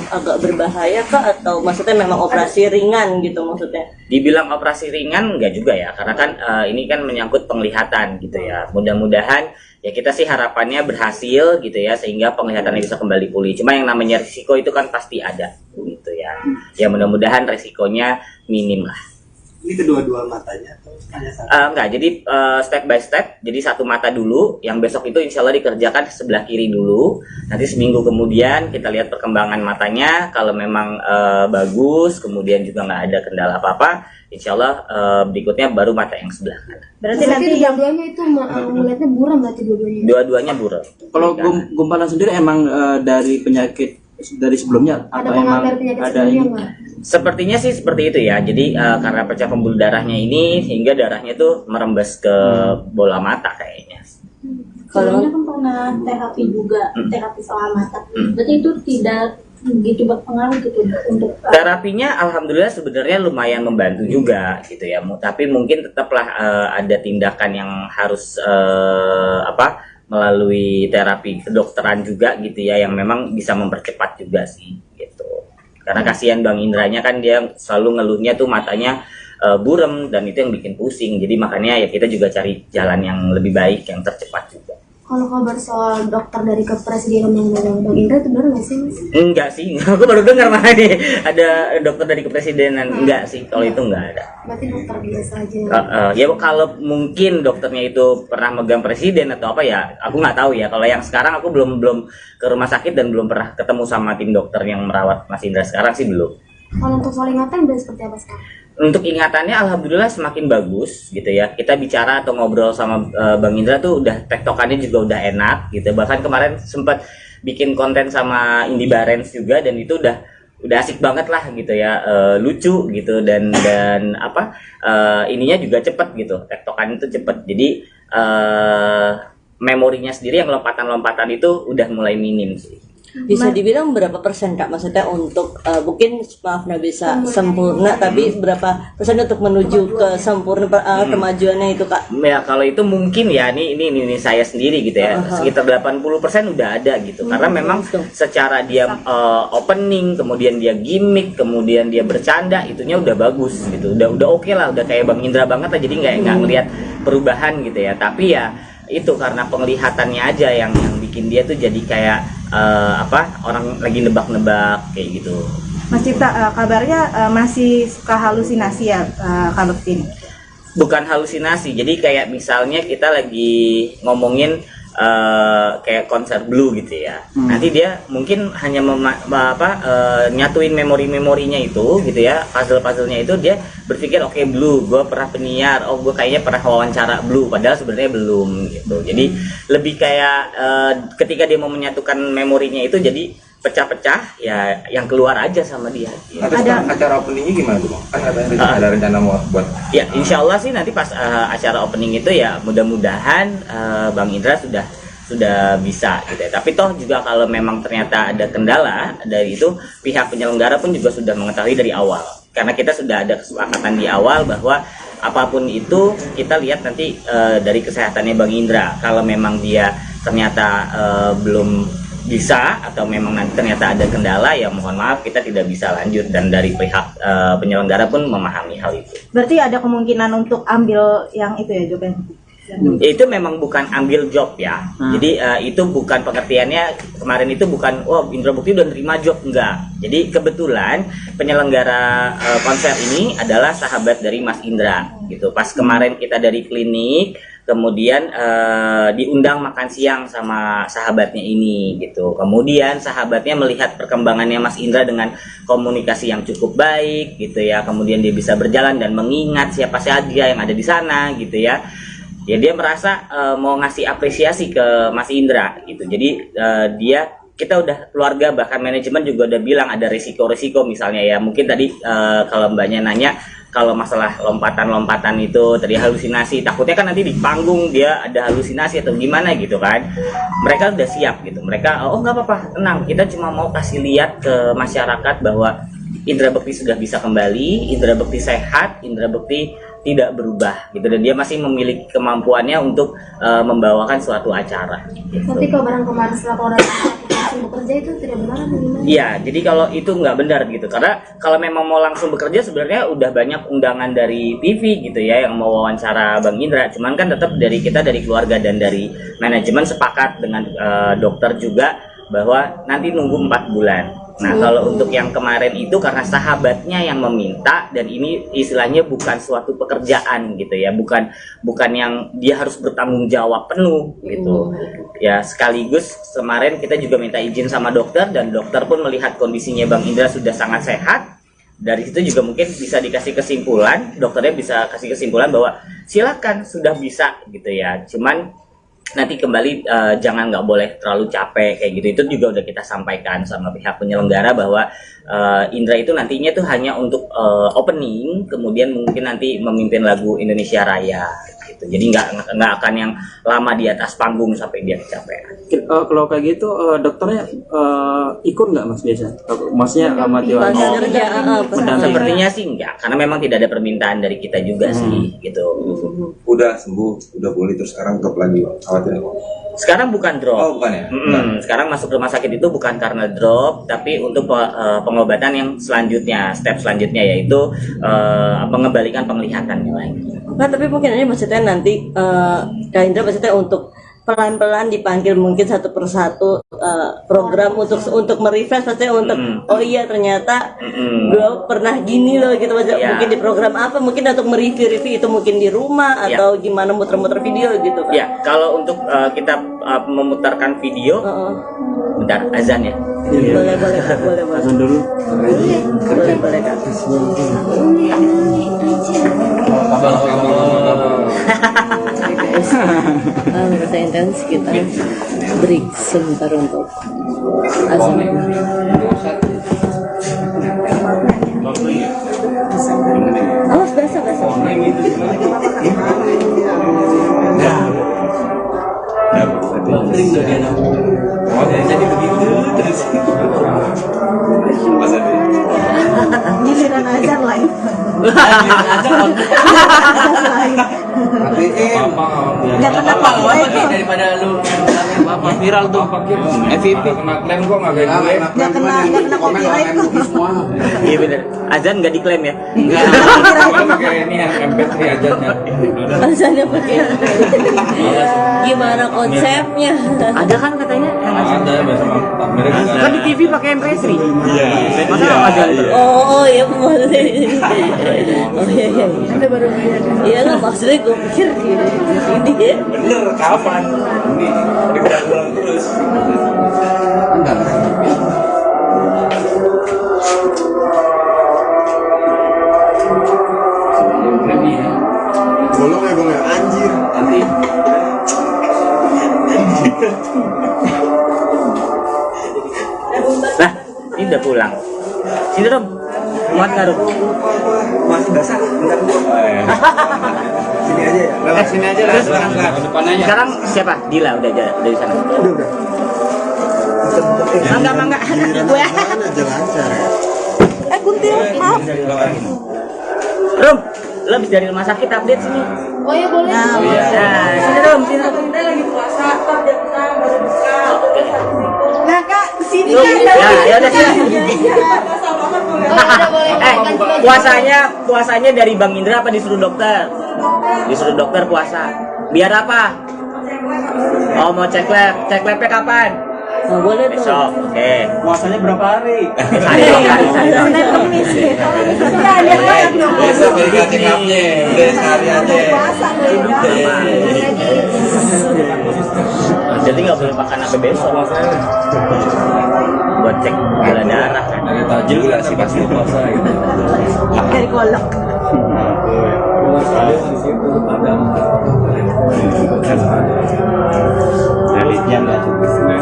agak berbahaya kah, atau maksudnya memang operasi ringan gitu maksudnya? Dibilang operasi ringan enggak juga ya, karena kan ini kan menyangkut penglihatan gitu ya. Mudah-mudahan ya kita sih harapannya berhasil gitu ya, sehingga penglihatannya bisa kembali pulih. Cuma yang namanya risiko itu kan pasti ada gitu ya. Ya mudah-mudahan risikonya minim lah. Ini kedua-dua matanya atau hanya satu? Enggak, jadi step by step. Jadi satu mata dulu, yang besok itu insya Allah dikerjakan sebelah kiri dulu. Nanti seminggu kemudian kita lihat perkembangan matanya. Kalau memang bagus, kemudian juga nggak ada kendala apa-apa, insya Allah berikutnya baru mata yang sebelah kanan. Berarti nanti dua-duanya itu melihatnya buram, berarti dua-duanya? Dua-duanya buram. Kalau gumpalan sendiri emang dari penyakit dari sebelumnya atau emang ada ini? Sepertinya sih seperti itu ya. Jadi karena pecah pembuluh darahnya ini, sehingga darahnya tuh merembes ke bola mata kayaknya. Sebelumnya kan pernah terapi juga, terapi soal mata. Berarti itu tidak gitu berpengaruh gitu untuk terapinya alhamdulillah sebenarnya lumayan membantu juga gitu ya, tapi mungkin tetaplah ada tindakan yang harus melalui terapi kedokteran juga gitu ya, yang memang bisa mempercepat juga sih gitu. Karena kasihan Bang Indranya kan dia selalu ngeluhnya tuh matanya burem, dan itu yang bikin pusing, jadi makanya ya kita juga cari jalan yang lebih baik, yang tercepat juga. kalau kabar soal dokter dari kepresidenan yang menolong Bang Indra itu benar nggak sih Mas? Enggak sih, aku baru dengar malah nih ada dokter dari kepresidenan. Enggak sih, kalau itu enggak ada. Berarti dokter biasa aja. Ya kalau mungkin dokternya itu pernah megang presiden atau apa ya, aku nggak tahu ya. Kalau yang sekarang aku belum ke rumah sakit dan belum pernah ketemu sama tim dokter yang merawat Mas Indra sekarang sih belum. Kalau untuk soal ingatan udah seperti apa sekarang? Untuk ingatannya alhamdulillah semakin bagus gitu ya. Kita bicara atau ngobrol sama Bang Indra tuh udah tektokannya juga udah enak gitu. Bahkan kemarin sempat bikin konten sama Indi Barens juga, dan itu udah asik banget lah gitu ya, lucu gitu, dan ininya juga cepet gitu, tektokannya itu cepet. Jadi memorinya sendiri yang lompatan-lompatan itu udah mulai minim sih. Bisa dibilang berapa persen Kak, maksudnya untuk mungkin maaf nggak bisa sempurna, tapi berapa persen untuk menuju ke sempurna kemajuannya itu Kak? Ya kalau itu mungkin ya, ini saya sendiri gitu ya, sekitar 80% udah ada gitu, karena memang secara dia opening, kemudian dia gimmick, kemudian dia bercanda, itunya udah bagus gitu, udah oke lah, udah kayak Bang Indra banget lah, jadi nggak ngelihat perubahan gitu ya. Tapi ya itu karena penglihatannya aja yang bikin dia tuh jadi kayak orang lagi nebak-nebak kayak gitu. Mas Cipta, kabarnya masih suka halusinasi ya Kak Bekti? Bukan halusinasi, jadi kayak misalnya kita lagi ngomongin kayak konser Blue gitu ya. Nanti dia mungkin hanya nyatuin memorinya itu gitu ya, puzzle-puzzlenya itu dia berpikir oke, Blue, gue pernah penyiar, gue kayaknya pernah wawancara Blue, padahal sebenarnya belum gitu. Jadi lebih kayak ketika dia mau menyatukan memorinya itu jadi pecah-pecah ya, yang keluar aja sama dia. Gitu. Ada acara openingnya gimana tuh Bang? Kan ada rencana mau buat? Ya insya Allah sih nanti pas acara opening itu ya mudah-mudahan Bang Indra sudah bisa gitu ya. Tapi toh juga kalau memang ternyata ada kendala dari itu, pihak penyelenggara pun juga sudah mengetahui dari awal. Karena kita sudah ada kesepakatan di awal bahwa apapun itu kita lihat nanti dari kesehatannya Bang Indra. Kalau memang dia ternyata belum bisa atau memang nanti ternyata ada kendala, ya mohon maaf kita tidak bisa lanjut, dan dari pihak penyelenggara pun memahami hal itu. Berarti ada kemungkinan untuk ambil yang itu ya jobnya? Itu memang bukan ambil job ya. Jadi itu bukan pengertiannya kemarin itu bukan Indra Bekti udah nerima job, enggak. Jadi kebetulan penyelenggara konser ini adalah sahabat dari Mas Indra gitu. Pas kemarin kita dari klinik, kemudian diundang makan siang sama sahabatnya ini gitu. Kemudian sahabatnya melihat perkembangannya Mas Indra dengan komunikasi yang cukup baik gitu ya. Kemudian dia bisa berjalan dan mengingat siapa saja yang ada di sana gitu ya. Ya dia merasa mau ngasih apresiasi ke Mas Indra gitu. Jadi kita udah keluarga, bahkan manajemen juga udah bilang ada risiko-risiko misalnya ya. Mungkin tadi kalau Mbaknya nanya kalau masalah lompatan-lompatan itu tadi halusinasi, takutnya kan nanti di panggung dia ada halusinasi atau gimana gitu kan. Mereka udah siap gitu. Mereka nggak apa-apa, tenang. Kita cuma mau kasih lihat ke masyarakat bahwa Indra Bekti sudah bisa kembali, Indra Bekti sehat, Indra Bekti tidak berubah gitu, dan dia masih memiliki kemampuannya untuk membawakan suatu acara gitu. Tapi kalau barang kemarin setelah keluar langsung bekerja itu tidak benar atau gimana? Iya, jadi kalau itu nggak benar gitu, karena kalau memang mau langsung bekerja sebenarnya udah banyak undangan dari TV gitu ya yang mau wawancara Bang Indra, cuman kan tetap dari kita, dari keluarga dan dari manajemen sepakat dengan dokter juga bahwa nanti nunggu 4 bulan. Nah kalau untuk yang kemarin itu karena sahabatnya yang meminta, dan ini istilahnya bukan suatu pekerjaan gitu ya, bukan yang dia harus bertanggung jawab penuh gitu ya. Sekaligus kemarin kita juga minta izin sama dokter, dan dokter pun melihat kondisinya Bang Indra sudah sangat sehat. Dari situ juga mungkin bisa dikasih kesimpulan, dokternya bisa kasih kesimpulan bahwa silakan sudah bisa gitu ya, cuman nanti kembali jangan nggak boleh terlalu capek kayak gitu. Itu juga udah kita sampaikan sama pihak penyelenggara bahwa Indra itu nantinya tuh hanya untuk opening, kemudian mungkin nanti memimpin lagu Indonesia Raya gitu. gitu. Jadi nggak akan yang lama di atas panggung sampai dia kecapean. Kalau kayak gitu dokternya ikut nggak mas biasa? Maksudnya motivasi Sepertinya sih enggak, karena memang tidak ada permintaan dari kita juga sih gitu. Udah sembuh, udah pulih, terus sekarang drop lagi, khawatir apa? Sekarang bukan drop. Oh, bukan ya? Sekarang masuk rumah sakit itu bukan karena drop, tapi untuk pengobatan yang selanjutnya, step selanjutnya yaitu mengembalikan penglihatannya lagi. Nah, tapi mungkin ini maksudnya nanti Kak Indra maksudnya untuk pelan-pelan dipanggil mungkin satu persatu program untuk merefresh maksudnya untuk oh iya ternyata gue pernah gini loh gitu maksudnya mungkin di program apa mungkin untuk mereview itu mungkin di rumah atau gimana muter-muter video gitu kan. Ya, kalau untuk kita memutarkan video bentar azan ya. Boleh azan dulu. Boleh Kak. Bahasa intens kita break sebentar untuk azan. Awas basah. Jadi begitu terus. Giliran azan live. Nggak pernah pakai daripada lu apa viral tuh FVP kena klaim gua nggak kayak gue. nggak kena copyright kok. Iya benar. Azan nggak diklaim ya? Enggak. Pakai ini yang MP3 azannya. Azannya pakai gimana konsepnya? Ada kan katanya? Ada biasa mereka. Kan di TV pakai MP3. Iya. Masa azan terus? Oh iya maksudnya. Oh iya. Anda baru lihat. Iya nggak maksudnya gue pikir di sini ya. Bener, kapan? Ini diulang terus. Bolong ya bang ya, anjir. Nanti. Lah, ini udah pulang. Sini Rom. Muat nggak Rom? Masih basah, bentar. Sini aja ya. sini aja lah depan aja. Sekarang siapa? Dila udah di sana. Udah. Mangga. Gue. Aja lancar. Kuntil, maaf. Rom, lo habis dari rumah sakit update sini. Oh ya boleh. Nah, sini Rom. Kita lagi puasa, jam 6 baru buka. Nah kak, sini Rom, kan. ya udah sini. Boleh. Puasanya dari Bang Indra apa disuruh dokter? Disuruh dokter puasa. Biar apa? Oh mau cek labnya kapan? Nah, boleh tuh. Besok, oke. puasanya berapa hari? Hari. Senin Kemis. Kita lihat lagi dong. Besok berikan cekapnya, udah sekali aja. Jadi nggak boleh makan sampai besok. Buat cek gula darah kan. Dari tajil gula sih pasti puasa gitu. Dari kolok.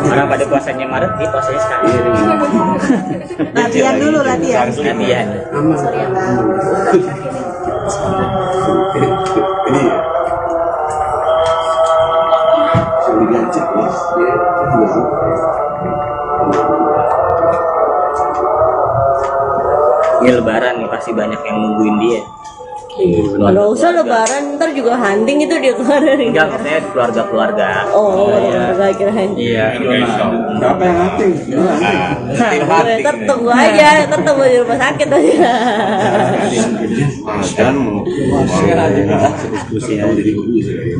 Orang pada puasanya Maret, dia puasanya sekali. Latihan dulu latihan. Latihan. Ini diajak bos. Ini lebaran nih pasti banyak yang nungguin dia. Nggak usah lebaran, ntar juga hunting itu dia kemarin. Enggak, maksudnya keluarga-keluarga. Oh, keluarga kirain. Iya. Siapa yang ngating? Tunggu aja, tunggu di rumah sakit aja. Kan mau diskusi jadi guru sih.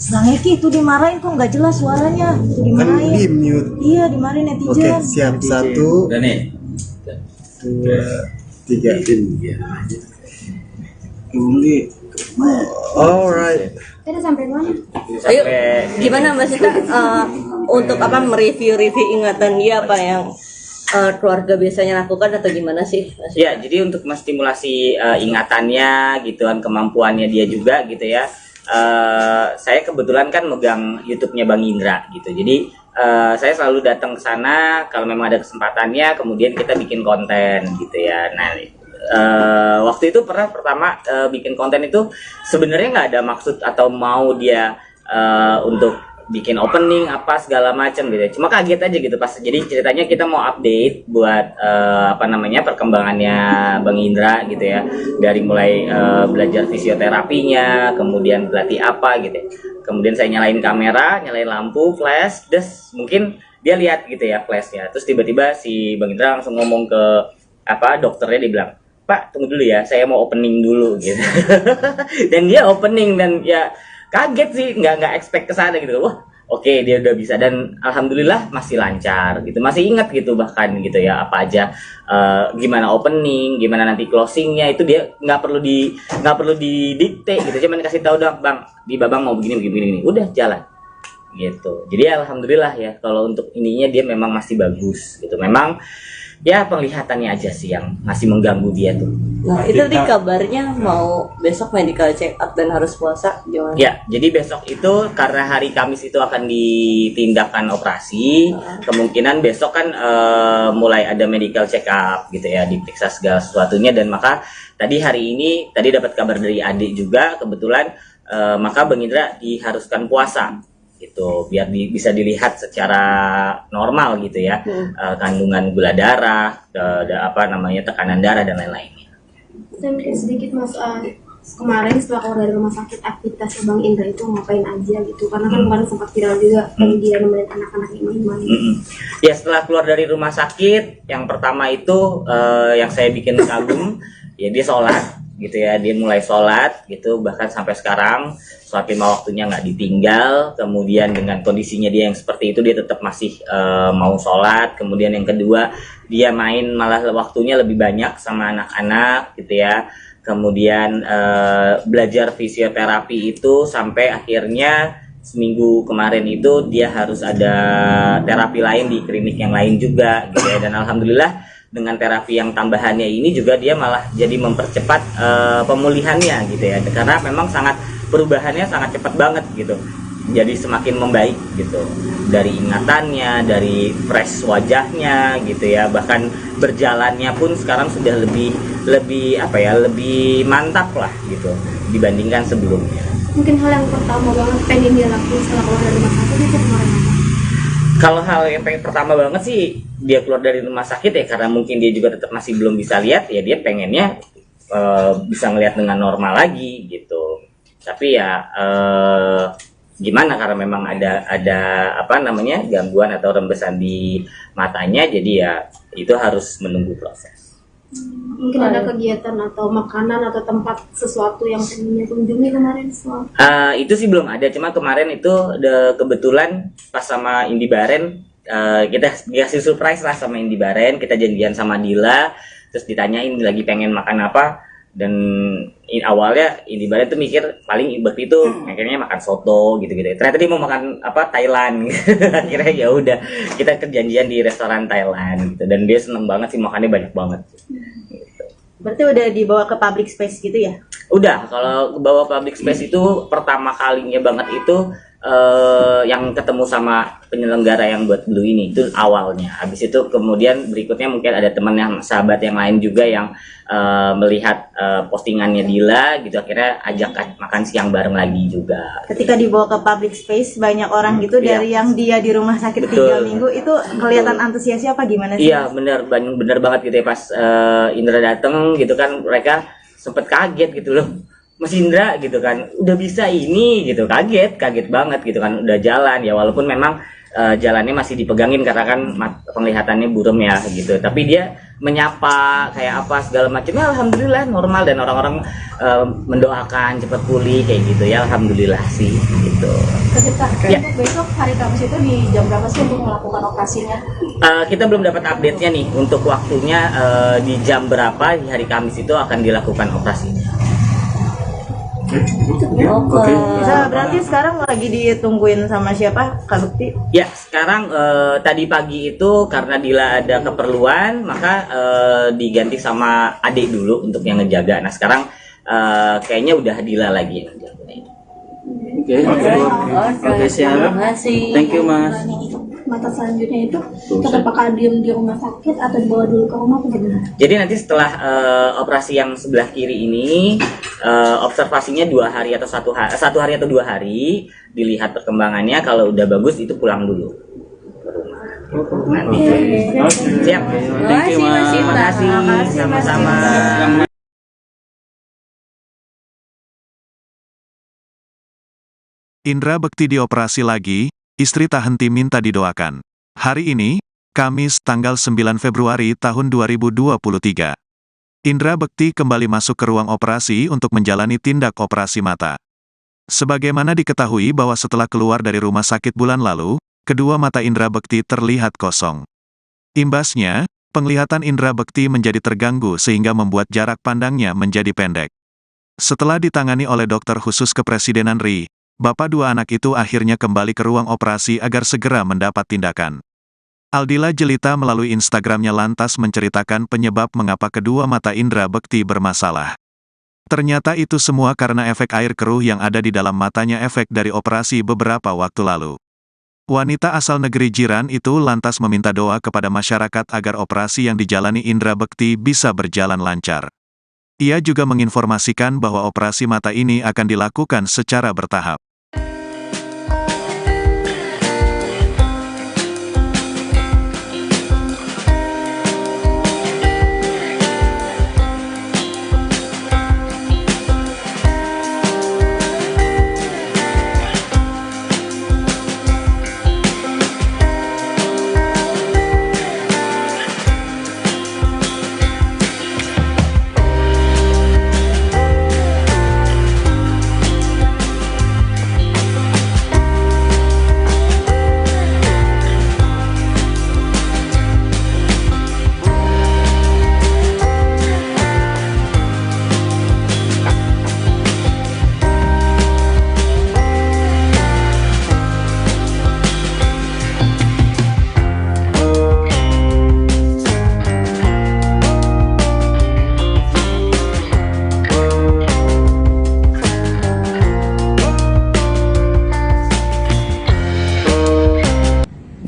Bang Eki itu dimarahin kok nggak jelas suaranya. Itu dimarahin. Di mute. Iya dimarahin netizen. Oke, siap. 1, 2, 3. Ini alright. Kita sampai mana? Ayo, gimana Mbak Sita untuk apa mereview ingatan dia apa yang keluarga biasanya lakukan atau gimana sih? Ya, jadi untuk menstimulasi ingatannya gitu kan, kemampuannya dia juga gitu ya. Saya kebetulan kan megang YouTube-nya Bang Indra gitu. Jadi saya selalu datang ke sana kalau memang ada kesempatannya, kemudian kita bikin konten gitu ya. Nah, Waktu itu pertama bikin konten itu sebenarnya nggak ada maksud atau mau dia untuk bikin opening apa segala macam gitu ya. Cuma kaget aja gitu pas. Jadi ceritanya kita mau update buat perkembangannya Bang Indra gitu ya. Dari mulai belajar fisioterapinya, kemudian berlatih apa gitu ya. Kemudian saya nyalain kamera, nyalain lampu, flash, mungkin dia lihat gitu ya flashnya. Terus tiba-tiba si Bang Indra langsung ngomong ke dokternya, dia bilang, "Pak, tunggu dulu ya, saya mau opening dulu," gitu. Dan dia opening dan ya kaget sih, nggak expect kesana gitu. Wah, oke, dia udah bisa dan alhamdulillah masih lancar gitu, masih ingat gitu bahkan gitu ya apa aja, gimana opening, gimana nanti closingnya itu dia nggak perlu didikte gitu, cuman kasih tahu dong, Bang, di Babang mau begini, udah jalan gitu. Jadi alhamdulillah ya kalau untuk ininya dia memang masih bagus gitu. Memang ya penglihatannya aja sih yang masih mengganggu dia tuh. Nah, itu tadi kabarnya mau besok medical check up dan harus puasa gimana? Ya, jadi besok itu karena hari Kamis itu akan ditindakkan operasi, kemungkinan besok kan mulai ada medical check up gitu ya, diperiksa segala sesuatunya. Dan maka tadi hari ini dapat kabar dari adik juga kebetulan, maka Bang Indra diharuskan puasa gitu biar bisa dilihat secara normal gitu ya, kandungan gula darah, tekanan darah dan lain-lainnya. Saya mungkin sedikit Mas, kemarin setelah keluar dari rumah sakit aktivitas Bang Indra itu ngapain aja gitu, karena kan kemarin sempat viral juga dia nemenin anak-anak main-main. Ya setelah keluar dari rumah sakit, yang pertama itu yang saya bikin kagum ya dia sholat gitu ya, dia mulai sholat gitu, bahkan sampai sekarang sholat 5 waktunya nggak ditinggal. Kemudian dengan kondisinya dia yang seperti itu, dia tetap masih mau sholat. Kemudian yang kedua, dia main malah waktunya lebih banyak sama anak-anak gitu ya. Kemudian belajar fisioterapi itu sampai akhirnya seminggu kemarin itu dia harus ada terapi lain di klinik yang lain juga gitu ya. Dan alhamdulillah dengan terapi yang tambahannya ini juga dia malah jadi mempercepat pemulihannya gitu ya, karena memang perubahannya sangat cepat banget gitu, jadi semakin membaik gitu, dari ingatannya, dari fresh wajahnya gitu ya, bahkan berjalannya pun sekarang sudah lebih mantap lah gitu dibandingkan sebelumnya. Mungkin hal yang pertama banget pengen dia lakuin setelah keluar dari rumah sakit itu kemarin apa? Kalau hal yang pertama banget sih dia keluar dari rumah sakit ya, karena mungkin dia juga tetap masih belum bisa lihat ya, dia pengennya bisa ngelihat dengan normal lagi gitu. Tapi ya gimana, karena memang ada gangguan atau rembesan di matanya, jadi ya itu harus menunggu proses. Mungkin ada kegiatan atau makanan atau tempat sesuatu yang pengennya kunjungi kemarin setelah? Itu sih belum ada, cuma kemarin itu kebetulan pas sama Indi Baren, kita dikasih surprise lah sama Indi Baren, kita janjian sama Dila, terus ditanyain lagi pengen makan apa. Dan awalnya Indi Baren tuh mikir paling waktu itu akhirnya makan soto gitu-gitu. Ternyata dia mau makan Thailand. Akhirnya ya udah kita kerjanjian di restoran Thailand gitu. Dan dia seneng banget sih, makannya banyak banget. Gitu. Berarti udah dibawa ke public space gitu ya? Udah, kalau bawa public space itu pertama kalinya banget itu yang ketemu sama penyelenggara yang buat Blue ini itu awalnya. Habis itu kemudian berikutnya mungkin ada temannya, sahabat yang lain juga yang melihat postingannya Dila gitu, akhirnya ajak makan siang bareng lagi juga. Ketika dibawa ke public space banyak orang gitu, dari yang dia di rumah sakit 3 minggu itu kelihatan antusiasnya apa gimana sih? Iya bener banget gitu ya, pas Indra dateng gitu kan, mereka sempet kaget gitu loh, Mas Indra gitu kan udah bisa ini gitu, kaget banget gitu kan, udah jalan ya, walaupun memang jalannya masih dipegangin karena kan penglihatannya buram ya gitu, tapi dia menyapa kayak apa segala macamnya, alhamdulillah normal, dan orang-orang mendoakan cepat pulih kayak gitu ya, alhamdulillah sih gitu. Ya. Besok hari Kamis itu di jam berapa sih untuk melakukan operasinya? Kita belum dapat update-nya nih untuk waktunya, di jam berapa di hari Kamis itu akan dilakukan operasinya. Oke. Berarti sekarang lagi ditungguin sama siapa, Kak Bukti? Ya, sekarang tadi pagi itu karena Dila ada keperluan, maka diganti sama adik dulu untuk yang ngejaga. Nah sekarang kayaknya udah Dila lagi yang ngejaga. Oke, siap. Terima kasih. Thank you, Mas. mata selanjutnya itu tetap bakal diem di rumah sakit atau dibawa dulu ke rumah atau gimana? Jadi nanti setelah operasi yang sebelah kiri ini observasinya 2 hari atau 1 hari atau 2 hari, dilihat perkembangannya. Kalau udah bagus itu pulang dulu ke rumah. Nanti. Siap. Terima kasih. Sama-sama. Indra Bekti dioperasi lagi, istri tak henti minta didoakan. Hari ini, Kamis tanggal 9 Februari tahun 2023. Indra Bekti kembali masuk ke ruang operasi untuk menjalani tindak operasi mata. Sebagaimana diketahui bahwa setelah keluar dari rumah sakit bulan lalu, kedua mata Indra Bekti terlihat kosong. Imbasnya, penglihatan Indra Bekti menjadi terganggu sehingga membuat jarak pandangnya menjadi pendek. Setelah ditangani oleh dokter khusus kepresidenan RI, bapak 2 anak itu akhirnya kembali ke ruang operasi agar segera mendapat tindakan. Aldila Jelita melalui Instagramnya lantas menceritakan penyebab mengapa kedua mata Indra Bekti bermasalah. Ternyata itu semua karena efek air keruh yang ada di dalam matanya efek dari operasi beberapa waktu lalu. Wanita asal negeri jiran itu lantas meminta doa kepada masyarakat agar operasi yang dijalani Indra Bekti bisa berjalan lancar. Ia juga menginformasikan bahwa operasi mata ini akan dilakukan secara bertahap.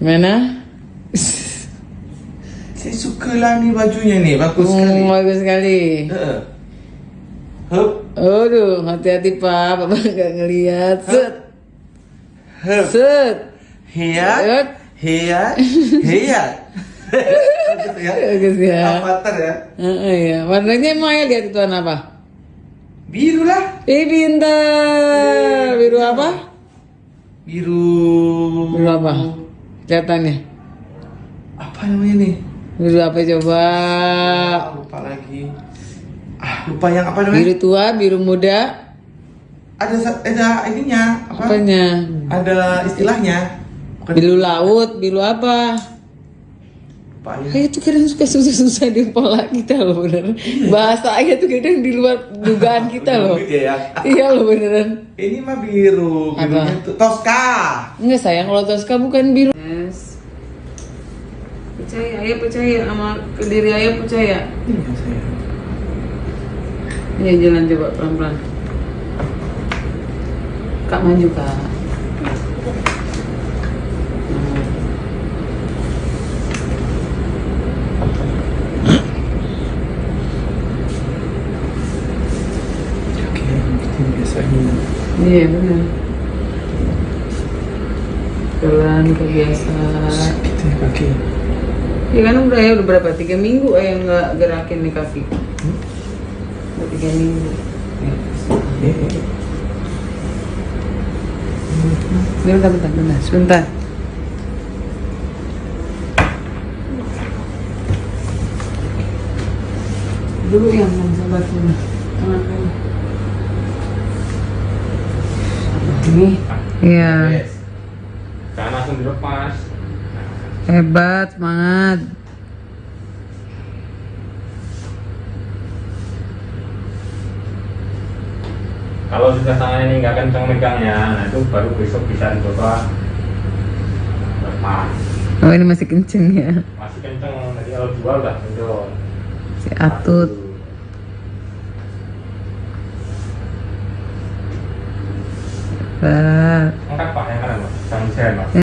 Gimana? Saya suka lah ni bajunya ni, bagus sekali. Bagus sekali. Hup. Aduh, hati-hati Pak, Bapak nggak ngelihat. Set. Hup. Set. Hiat. Hiat. Hiat. Bagus ya. Bagus ya. Avatar ya. Iya. Warnanya Maya lihat itu warna apa? Biru lah. Pintar. Biru apa? Biru. Biru apa? Kelihatannya. Apa namanya nih? Biru apa coba? Lupa lagi. Lupa yang apa namanya? Biru tua, biru muda. Ada ininya. Apanya? Ada istilahnya. Biru laut, biru apa? Itu kadang suka susah-susah di kepala kita loh bener. Bahasa aja tuh kadang di luar dugaan kita loh. Iya loh beneran. Ini mah biru. Birunya itu Tosca. Enggak sayang, kalau Tosca bukan biru. Yes. Percaya, ayah percaya sama ke diri ayah percaya. Iya sayang. Ya jalan coba pelan-pelan. Kak maju Kak. Iya benar. Jalan kebiasa. Sakit ya kaki. Ya kan udah berapa? 3 minggu ayah nggak gerakin nih kaki. Udah 3 minggu. Bentar, sebentar. Dulu yang sabar dulu. Tangan. Ini. Iya. Jangan langsung dilepas. Hebat, semangat. Kalau sudah tangan ini nggak kencang megangnya, nah itu baru besok bisa dicoba lepas. Oh ini masih kenceng ya? Masih kencang, nanti kalau jual udah kendor. Si Atut. Angkat Pak, yang kanan Pak, jangan saya Pak.